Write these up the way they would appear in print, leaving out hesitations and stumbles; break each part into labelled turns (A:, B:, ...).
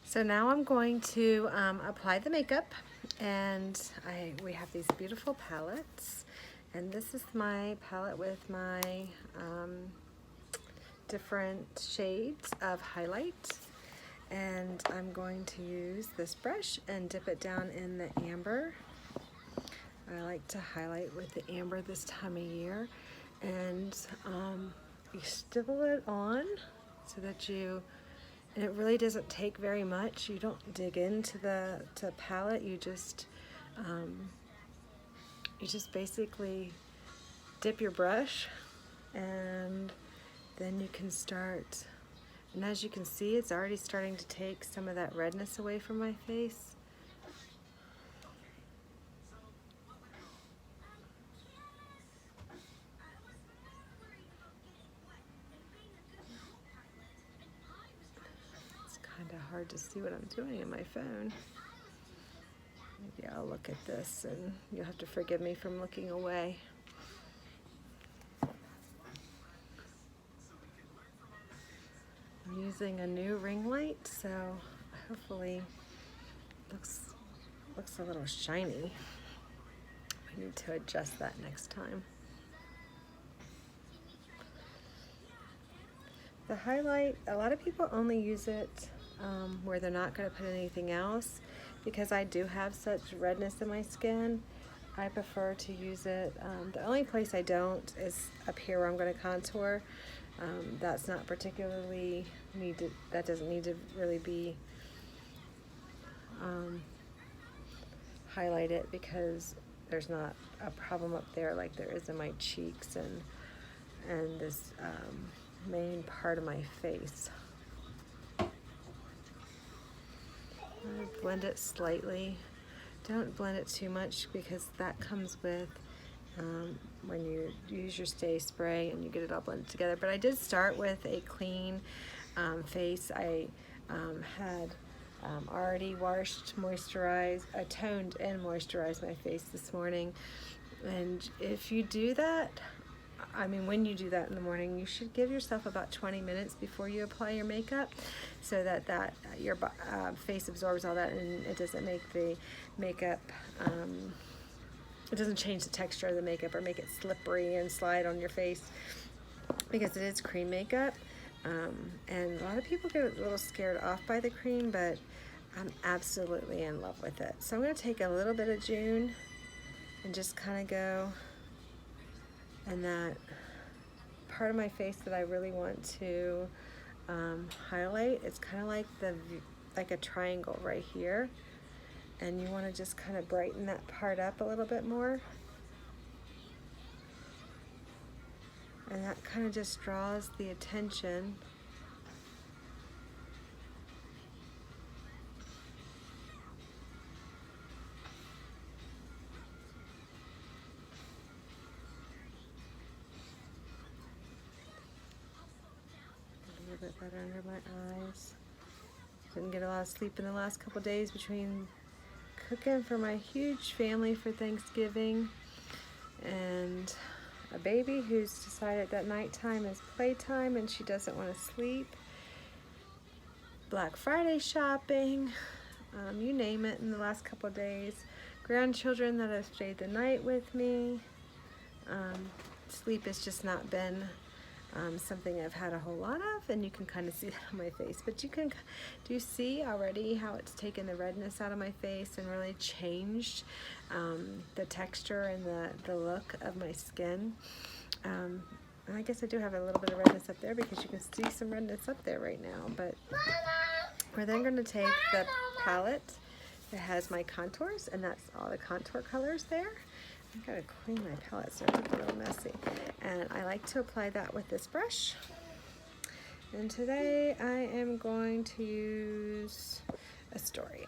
A: So now I'm going to apply the makeup, and we have these beautiful palettes, and this is my palette with my different shades of highlight, and I'm going to use this brush and dip it down in the amber. I like to highlight with the amber this time of year, and you stipple it on so that and it really doesn't take very much. You don't dig into the palette. You just basically dip your brush, and then you can start. And as you can see, it's already starting to take some of that redness away from my face. Kind of hard to see what I'm doing in my phone. Maybe I'll look at this and you'll have to forgive me from looking away. I'm using a new ring light, so hopefully looks a little shiny. I need to adjust that next time. The highlight, a lot of people only use it where they're not going to put anything else, because I do have such redness in my skin. I prefer to use it. The only place I don't is up here where I'm going to contour. That's not particularly needed. That doesn't need to really be highlighted, because there's not a problem up there like there is in my cheeks and this main part of my face. I blend it slightly. Don't blend it too much, because that comes with when you use your stay spray and you get it all blended together. But I did start with a clean face. I had already washed, moisturized, toned and moisturized my face this morning. And if you do that, when you do that in the morning, you should give yourself about 20 minutes before you apply your makeup, so that your face absorbs all that and it doesn't make the makeup, it doesn't change the texture of the makeup or make it slippery and slide on your face, because it is cream makeup. And a lot of people get a little scared off by the cream, but I'm absolutely in love with it. So I'm going to take a little bit of June and just kind of go in that part of my face that I really want to highlight. It's kind of like a triangle right here, and you want to just kind of brighten that part up a little bit more, and that kind of just draws the attention. A little bit better under my eyes. Didn't get a lot of sleep in the last couple days between cooking for my huge family for Thanksgiving and a baby who's decided that nighttime is playtime and she doesn't want to sleep. Black Friday shopping, you name it, in the last couple days. Grandchildren that have stayed the night with me. Sleep has just not been something I've had a whole lot of, and you can kind of see that on my face. But do you see already how it's taken the redness out of my face and really changed the texture and the look of my skin? And I guess I do have a little bit of redness up there, because you can see some redness up there right now. But we're then going to take the palette that has my contours, and that's all the contour colors there. I've got to clean my palette so it doesn't get a little messy. And I like to apply that with this brush. And today I am going to use Astoria.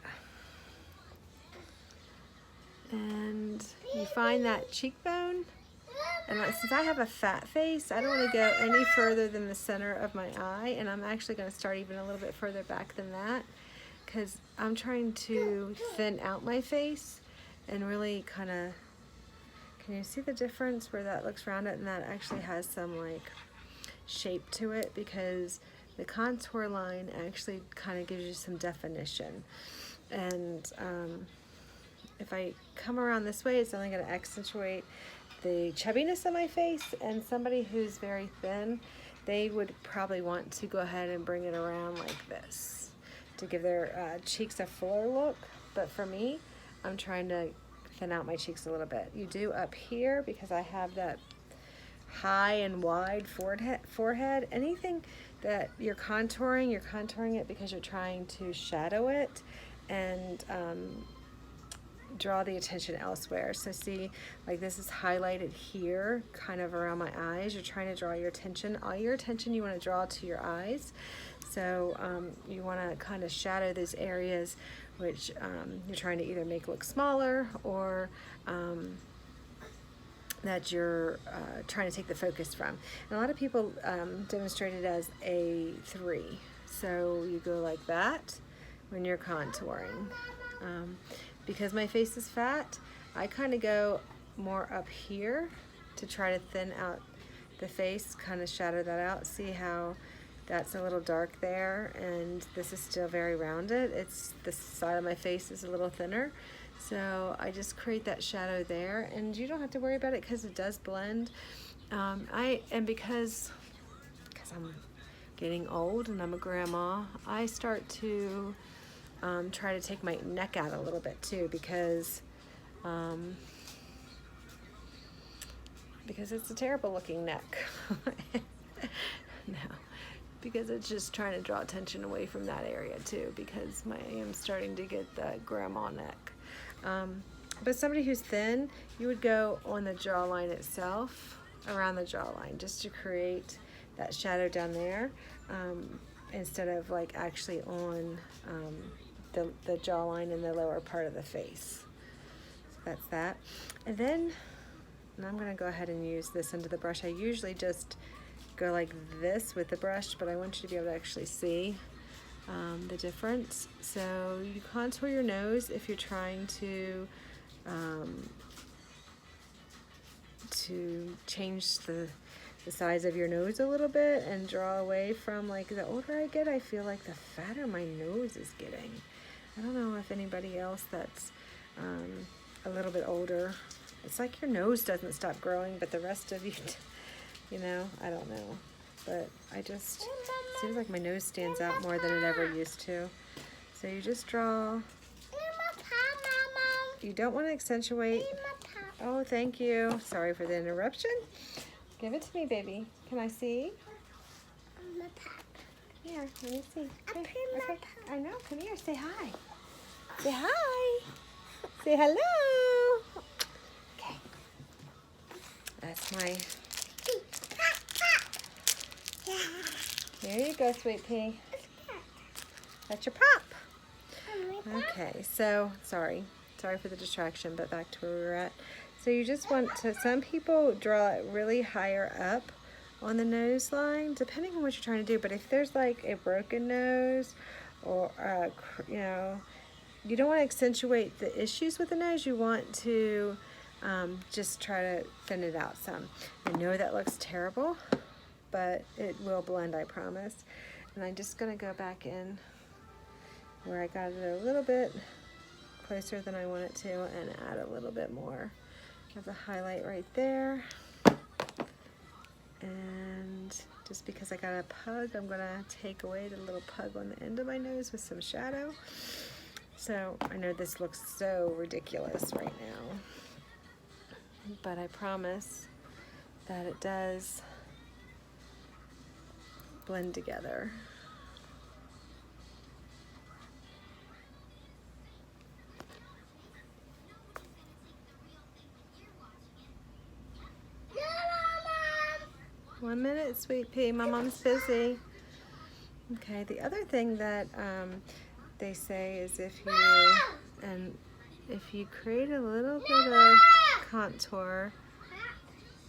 A: And you find that cheekbone. And since I have a fat face, I don't want to go any further than the center of my eye. And I'm actually going to start even a little bit further back than that, because I'm trying to thin out my face and really kind of, can you see the difference where that looks rounded and that actually has some like shape to it? Because the contour line actually kind of gives you some definition. And if I come around this way, it's only going to accentuate the chubbiness of my face. And somebody who's very thin, they would probably want to go ahead and bring it around like this to give their cheeks a fuller look. But for me, I'm trying to thin out my cheeks a little bit. You do up here because I have that high and wide forehead. Anything that you're contouring it because you're trying to shadow it and draw the attention elsewhere. So see, like this is highlighted here, kind of around my eyes. You're trying to draw your attention. All your attention you want to draw to your eyes. So you want to kind of shadow those areas which you're trying to either make look smaller or that you're trying to take the focus from. And a lot of people demonstrate it as a 3. So you go like that when you're contouring. Because my face is fat, I kind of go more up here to try to thin out the face, kind of shadow that out. See how that's a little dark there, and this is still very rounded. It's the side of my face is a little thinner. So I just create that shadow there, and you don't have to worry about it because it does blend. Because I'm getting old and I'm a grandma, I start to try to take my neck out a little bit too, because it's a terrible looking neck. No, because it's just trying to draw attention away from that area too, because I am starting to get that grandma neck. But somebody who's thin, you would go on the jawline itself, around the jawline, just to create that shadow down there, instead of like actually on the jawline in the lower part of the face. So that's that. And then I'm going to go ahead and use this under the brush. I usually just go like this with the brush, but I want you to be able to actually see the difference. So you contour your nose if you're trying to change the size of your nose a little bit and draw away from, like, the older I get, I feel like the fatter my nose is getting. I don't know if anybody else that's a little bit older, it's like your nose doesn't stop growing, but the rest of you, you know, I don't know. But it seems like my nose stands out more than it ever used to. So you just draw. You don't want to accentuate. Oh, thank you. Sorry for the interruption. Give it to me, baby. Can I see? Here, let me see. Okay. I know. Come here. Say hi. Say hi. Say hello. Okay. That's my... There you go, sweet pea. That's your pop. Okay, so sorry for the distraction, but back to where we were at. So you just want to, some people draw it really higher up on the nose line, depending on what you're trying to do. But if there's like a broken nose, or you know, you don't want to accentuate the issues with the nose. You want to just try to thin it out some. I know that looks terrible, but it will blend, I promise. And I'm just gonna go back in where I got it a little bit closer than I want it to and add a little bit more. Have the highlight right there. And just because I got a pug, I'm gonna take away the little pug on the end of my nose with some shadow. So I know this looks so ridiculous right now, but I promise that it does blend together. Yeah, 1 minute, sweet pea. My mom's busy. Okay, the other thing that they say is if you create a little bit of contour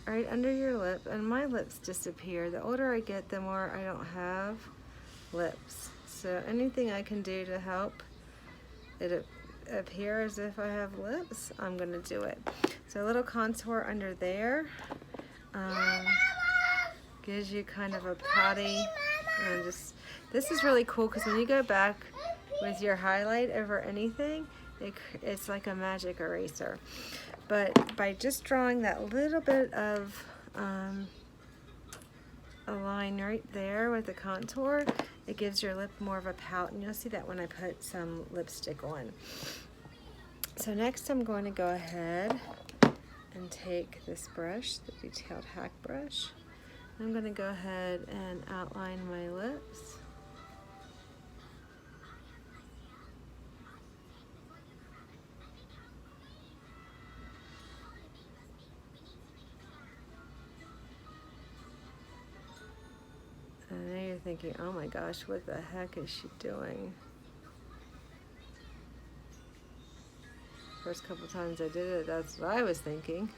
A: right under your lip, and my lips disappear. The older I get, the more I don't have lips. So anything I can do to help it appear as if I have lips, I'm gonna do it. So a little contour under there gives you kind of a potty, and just This is really cool because when you go back with your highlight over anything, it's like a magic eraser. But by just drawing that little bit of a line right there with the contour, it gives your lip more of a pout, and you'll see that when I put some lipstick on. So next I'm going to go ahead and take this brush, the detailed hack brush. I'm going to go ahead and outline my lips. And I know you're thinking, oh my gosh, what the heck is she doing? First couple times I did it, that's what I was thinking.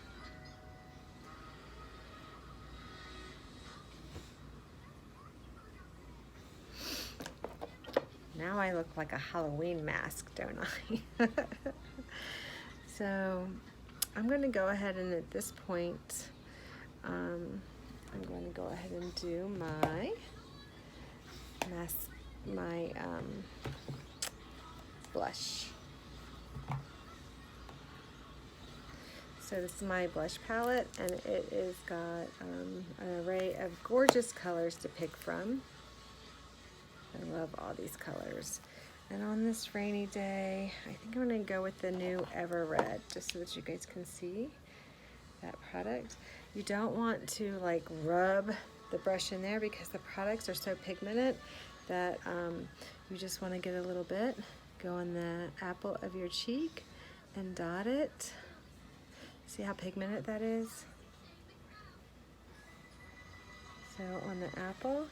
A: Now I look like a Halloween mask, don't I? So I'm going to go ahead and at this point, I'm going to go ahead and do my blush. So this is my blush palette, and it is got an array of gorgeous colors to pick from. I love all these colors. And on this rainy day, I think I'm going to go with the new Ever Red, just so that you guys can see that product. You don't want to like rub the brush in there because the products are so pigmented that you just want to get a little bit, go on the apple of your cheek and dot it. See how pigmented that is? So on the apple,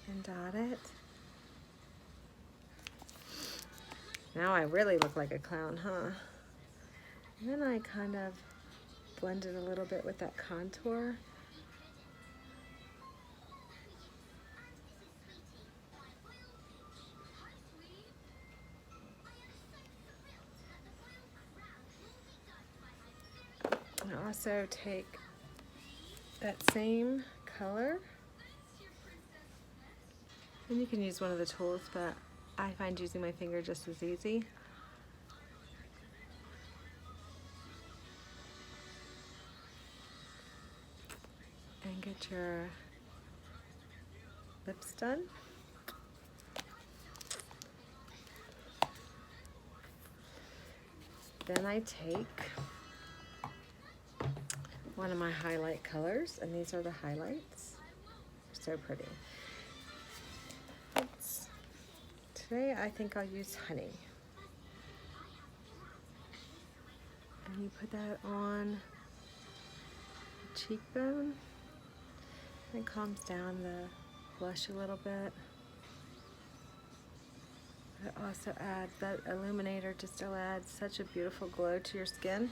A: and dot it. Now I really look like a clown, huh? And then I kind of blend it a little bit with that contour. And also take that same color, and you can use one of the tools, but I find using my finger just as easy. And get your lips done. Then I take one of my highlight colors, and these are the highlights. They're so pretty. Today I think I'll use honey. And you put that on the cheekbone. It calms down the blush a little bit. It also adds, that illuminator just still adds such a beautiful glow to your skin.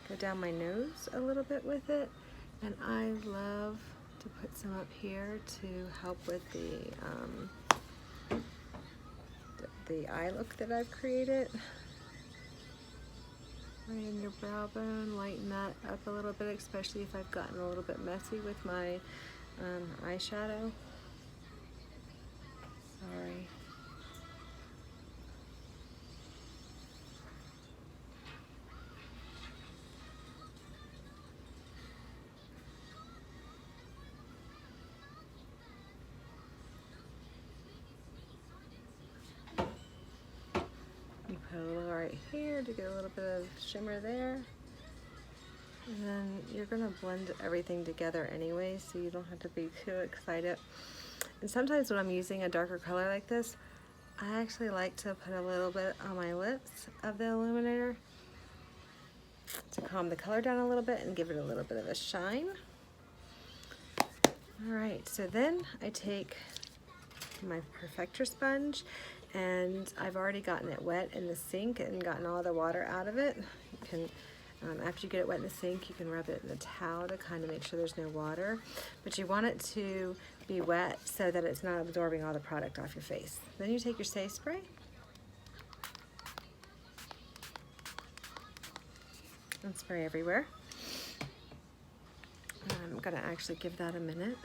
A: Go down my nose a little bit with it. And I love to put some up here to help with the eye look that I've created. Right in your brow bone, lighten that up a little bit, especially if I've gotten a little bit messy with my eyeshadow. Sorry. Put a little right here to get a little bit of shimmer there. And then you're gonna blend everything together anyway, so you don't have to be too excited. And sometimes when I'm using a darker color like this, I actually like to put a little bit on my lips of the illuminator to calm the color down a little bit and give it a little bit of a shine. All right, so then I take my perfector sponge, and I've already gotten it wet in the sink and gotten all the water out of it. You can, after you get it wet in the sink, you can rub it in a towel to kind of make sure there's no water. But you want it to be wet so that it's not absorbing all the product off your face. Then you take your Stay Spray and spray everywhere. And I'm I'm gonna actually give that a minute.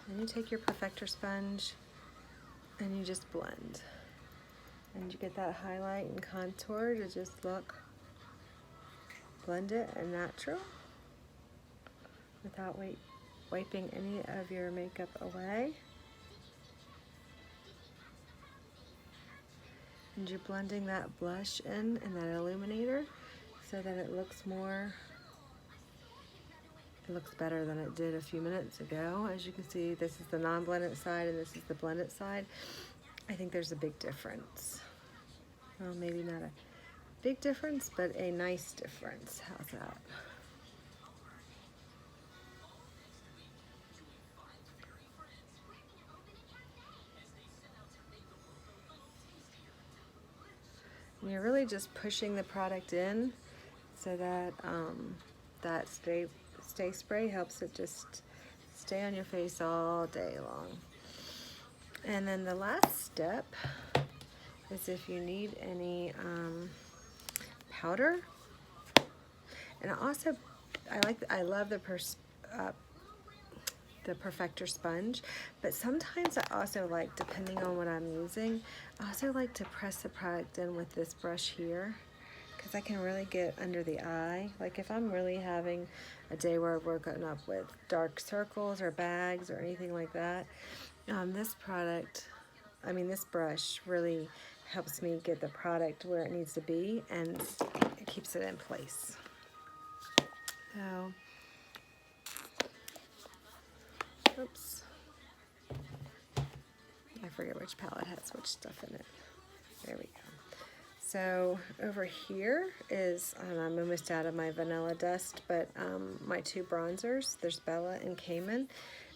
A: And you take your perfector sponge and you just blend. And you get that highlight and contour to just look, blend it and natural without wiping any of your makeup away. And you're blending that blush in and that illuminator so that it looks more, it looks better than it did a few minutes ago. As you can see, this is the non-blended side and this is the blended side. I think there's a big difference. Well, maybe not a big difference, but a nice difference. How's that? And you're really just pushing the product in so that that stay spray helps it just stay on your face all day long. And then the last step is if you need any powder. And also, I love the perfector sponge, but sometimes I also like, depending on what I'm using, I also like to press the product in with this brush here, because I can really get under the eye. Like if I'm really having a day where I've woken up with dark circles or bags or anything like that, this brush really helps me get the product where it needs to be, and it keeps it in place. So, oops, I forget which palette has which stuff in it. There we go. So over here is, I'm almost out of my vanilla dust, but my two bronzers, there's Bella and Cayman,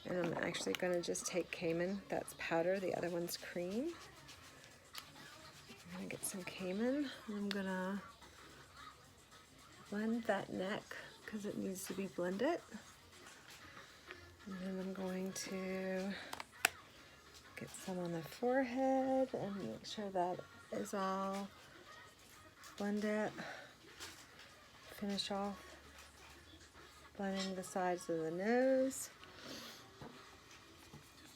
A: and I'm actually going to just take Cayman, that's powder, the other one's cream. I'm going to get some Cayman, and I'm going to blend that neck because it needs to be blended. And then I'm going to get some on the forehead and make sure that is all blended. Finish off blending the sides of the nose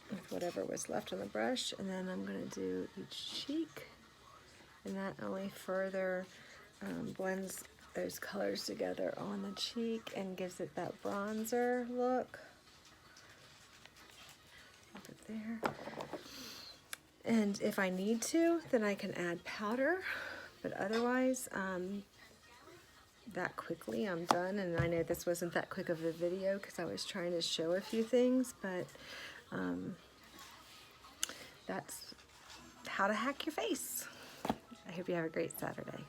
A: with whatever was left on the brush, and then I'm going to do each cheek, and that only further blends those colors together on the cheek and gives it that bronzer look. Put it there. And if I need to, then I can add powder, but otherwise, that quickly I'm done. And I know this wasn't that quick of a video because I was trying to show a few things, but that's how to hack your face. I hope you have a great Saturday.